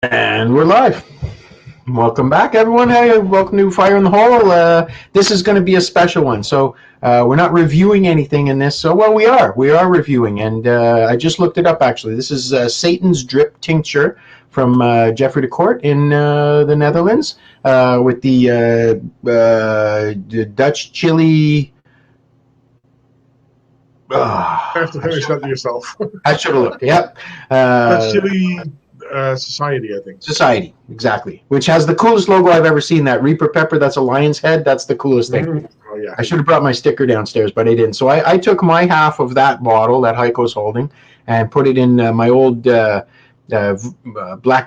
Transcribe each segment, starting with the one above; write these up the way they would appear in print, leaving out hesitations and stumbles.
And we're live. Welcome back, everyone. Hey, welcome to Fire in the Hole. This is going to be a special one. So we're not reviewing anything in this. So, well, we are. We are reviewing. And I just looked it up, actually. This is Satan's Drip Tincture from Jeffrey de Court in the Netherlands with the Dutch chili. I have to finish that yourself. I should have looked. Yep. Dutch Chili Society, I think. Society, exactly. Which has the coolest logo I've ever seen. That Reaper Pepper, that's a lion's head. That's the coolest thing. Oh, yeah. I should have brought my sticker downstairs, but I didn't. So I took my half of that bottle that Haico's holding and put it in my old Black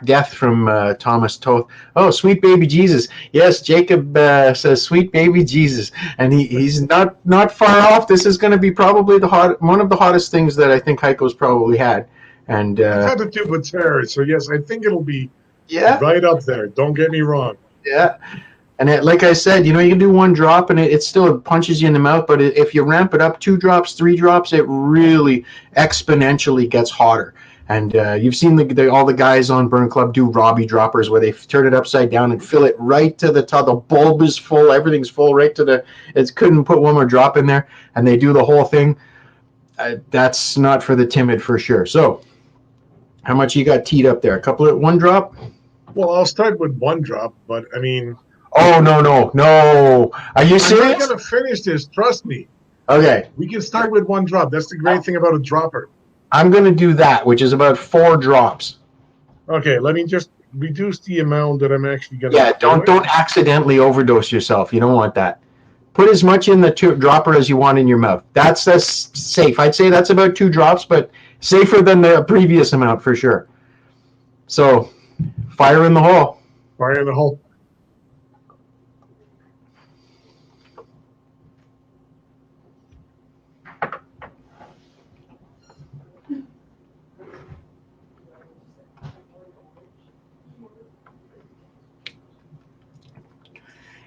Death from Thomas Toth. Oh, sweet baby Jesus. Yes, Jacob says sweet baby Jesus. And he's not far off. This is going to be probably one of the hottest things that I think Haico's probably had. And I've had the tube with terror, so yes, I think it'll be yeah, right up there. Don't get me wrong. yeah. And like I said, you can do one drop and it still punches you in the mouth. But if you ramp it up 2 drops, 3 drops, it really exponentially gets hotter. And you've seen all the guys on Burn Club do Robbie droppers where they turn it upside down and fill it right to the top. The bulb is full. Everything's full right to the. It couldn't put one more drop in there. And they do the whole thing. That's not for the timid for sure. So how much you got teed up there? One drop? Well, I'll start with 1 drop, but I mean. Oh, no. Are you serious? I'm not going to finish this, trust me. Okay. We can start with 1 drop. That's the great thing about a dropper. I'm going to do that, which is about 4 drops. Okay, let me just reduce the amount that I'm actually going to. Yeah, don't accidentally overdose yourself. You don't want that. Put as much in the dropper as you want in your mouth. That's safe. I'd say that's about 2 drops, but safer than the previous amount for sure. So, fire in the hole. Fire in the hole.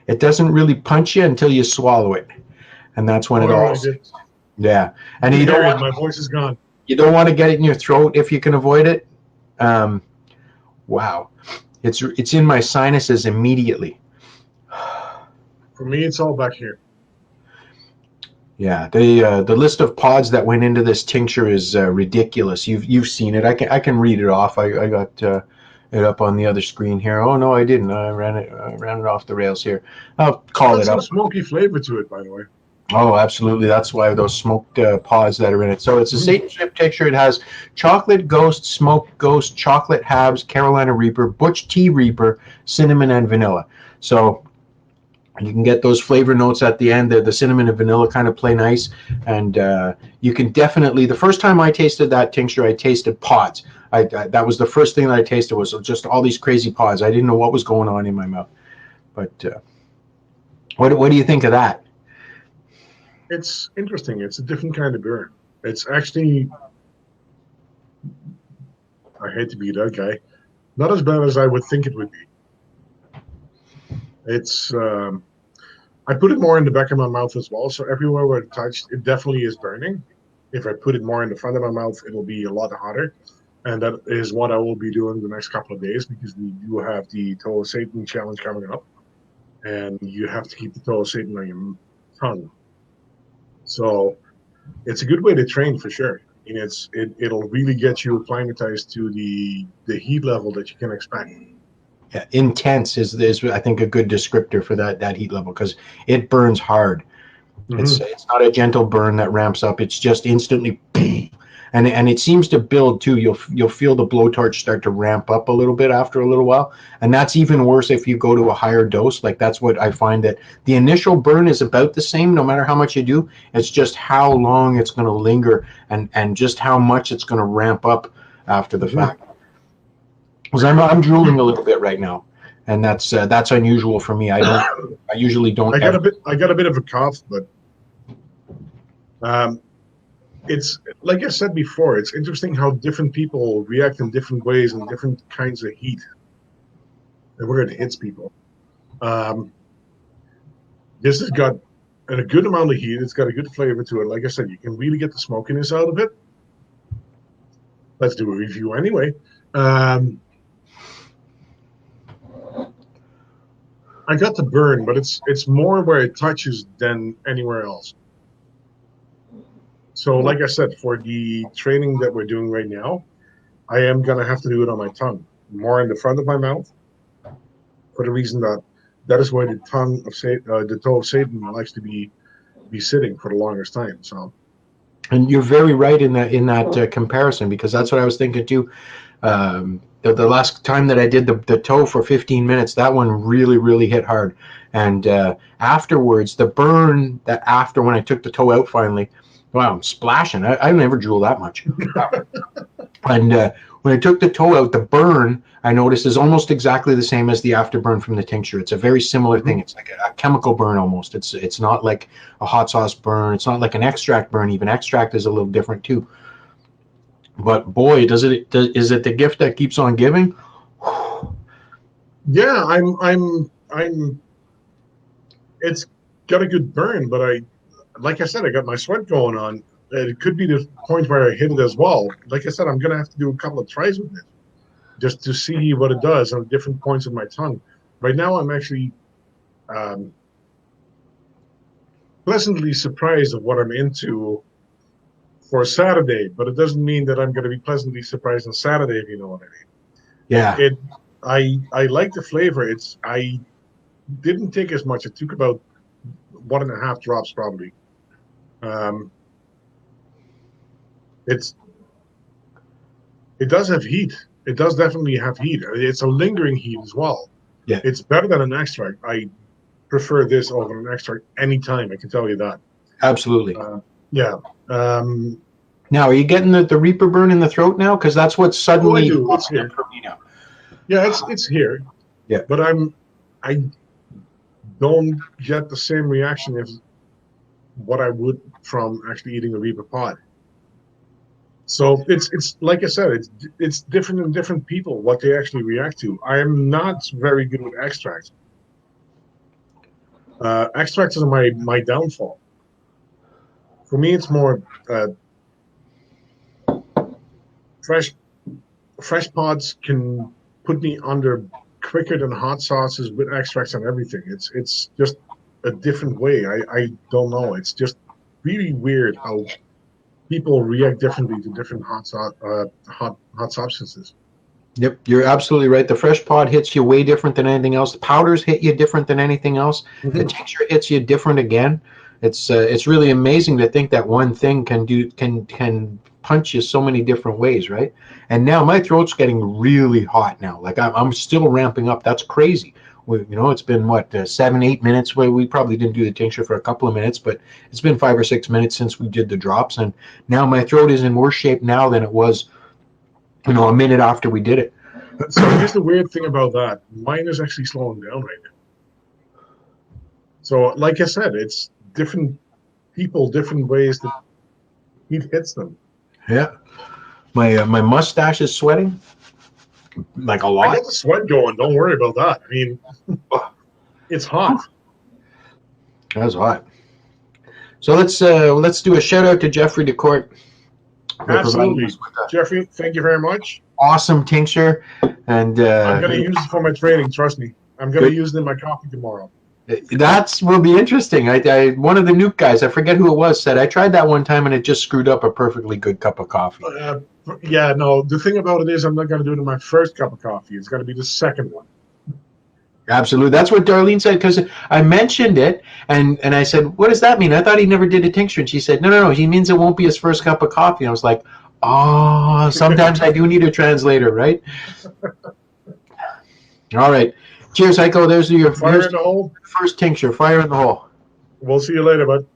It doesn't really punch you until you swallow it, and that's when it all. Yeah, and you don't want, my voice is gone. You don't want to get it in your throat if you can avoid it. Wow, it's in my sinuses immediately. For me, it's all back here. Yeah, the list of pods that went into this tincture is ridiculous. You've seen it. I can read it off. I got it up on the other screen here. Oh no, I didn't. I ran it off the rails here. I'll call it up. Some smoky flavor to it, by the way. Oh, absolutely. That's why those smoked pods that are in it. So it's a Satan Drip tincture. It has chocolate ghost, smoked ghost, chocolate halves, Carolina Reaper, Butch Tea Reaper, cinnamon, and vanilla. So you can get those flavor notes at the end. The cinnamon and vanilla kind of play nice. And you can definitely, the first time I tasted that tincture, I tasted pods. That was the first thing that I tasted was just all these crazy pods. I didn't know what was going on in my mouth. But what do you think of that? It's interesting. It's a different kind of burn. It's actually, I hate to be that guy, not as bad as I would think it would be. It's, I put it more in the back of my mouth as well. So everywhere where it touched, it definitely is burning. If I put it more in the front of my mouth, it'll be a lot hotter. And that is what I will be doing the next couple of days because we do have the Toe of Satan challenge coming up. And you have to keep the Toe of Satan on your tongue. So it's a good way to train for sure. I mean, it'll really get you acclimatized to the heat level that you can expect. Yeah, intense is I think a good descriptor for that heat level because it burns hard. Mm-hmm. It's not a gentle burn that ramps up. It's just instantly, and it seems to build too. You'll feel the blowtorch start to ramp up a little bit after a little while, and that's even worse if you go to a higher dose. Like that's what I find that the initial burn is about the same no matter how much you do. It's just how long it's going to linger and just how much it's going to ramp up after the fact. Because I'm drooling a little bit right now, and that's unusual for me. I usually don't. I got a bit of a cough, but it's like I said before. It's interesting how different people react in different ways in different kinds of heat, and where it hits people. This has got a good amount of heat. It's got a good flavor to it. Like I said, you can really get the smokiness out of it. Let's do a review anyway. I got the burn, but it's more where it touches than anywhere else. So, like I said, for the training that we're doing right now, I am gonna have to do it on my tongue, more in the front of my mouth, for the reason that that is where the tongue of the toe of Satan likes to be sitting for the longest time. So, And you're very right in that comparison, because that's what I was thinking too. The last time that I did the toe for 15 minutes, that one really hit hard. And afterwards, the burn that after when I took the toe out finally, wow, I'm splashing. I never drool that much. And when I took the toe out, the burn I noticed is almost exactly the same as the afterburn from the tincture. It's a very similar thing. It's like a chemical burn almost. It's not like a hot sauce burn. It's not like an extract burn. Even extract is a little different too. But boy, is it the gift that keeps on giving? yeah, I'm. It's got a good burn, but like I said, I got my sweat going on. It could be the point where I hit it as well. Like I said, I'm gonna have to do a couple of tries with it just to see what it does on different points of my tongue. Right now, I'm actually pleasantly surprised of what I'm into for Saturday, but it doesn't mean that I'm going to be pleasantly surprised on Saturday, if you know what I mean. Yeah. I like the flavor. I didn't take as much. It took about 1.5 drops probably. It does have heat. It does definitely have heat. It's a lingering heat as well. Yeah. It's better than an extract. I prefer this over an extract anytime. I can tell you that. Absolutely. Yeah. Now, are you getting the Reaper burn in the throat now? Because that's what suddenly it's here for me now. Yeah, it's here. Yeah. But I don't get the same reaction as what I would from actually eating a Reaper pod. So it's like I said, it's different in different people what they actually react to. I am not very good with extracts. Extracts are my downfall. For me, it's more fresh pods can put me under quicker than hot sauces with extracts and everything. It's just a different way. I don't know. It's just really weird how people react differently to different hot substances. Yep, you're absolutely right. The fresh pod hits you way different than anything else. The powders hit you different than anything else. The tincture hits you different again. It's really amazing to think that one thing can punch you so many different ways, right? And now my throat's getting really hot now. Like I'm still ramping up. That's crazy. It's been what 7-8 minutes. Where we probably didn't do the tincture for a couple of minutes, but it's been 5 or 6 minutes since we did the drops, and now my throat is in worse shape now than it was, a minute after we did it. So here's the weird thing about that. Mine is actually slowing down right now. So, like I said, it's different people, different ways that heat hits them. Yeah, my mustache is sweating like a lot. I got the sweat going. Don't worry about that. I mean, it's hot. That's hot. So let's do a shout out to Jeffrey DeCourt. Absolutely, Jeffrey. Thank you very much. Awesome tincture, and I'm going to use it for my training. Trust me, I'm going to use it in my coffee tomorrow. That will be interesting. One of the N.E.U.K guys, I forget who it was, said I tried that one time and it just screwed up a perfectly good cup of coffee. Yeah, no. The thing about it is, I'm not going to do it in my first cup of coffee. It's going to be the second one. Absolutely. That's what Darlene said, because I mentioned it, and I said, what does that mean? I thought he never did a tincture. And she said, no. He means it won't be his first cup of coffee. And I was like, oh, sometimes I do need a translator, right? All right. Cheers, Haico. There's your fire in the hole. First tincture. Fire in the hole. We'll see you later, bud.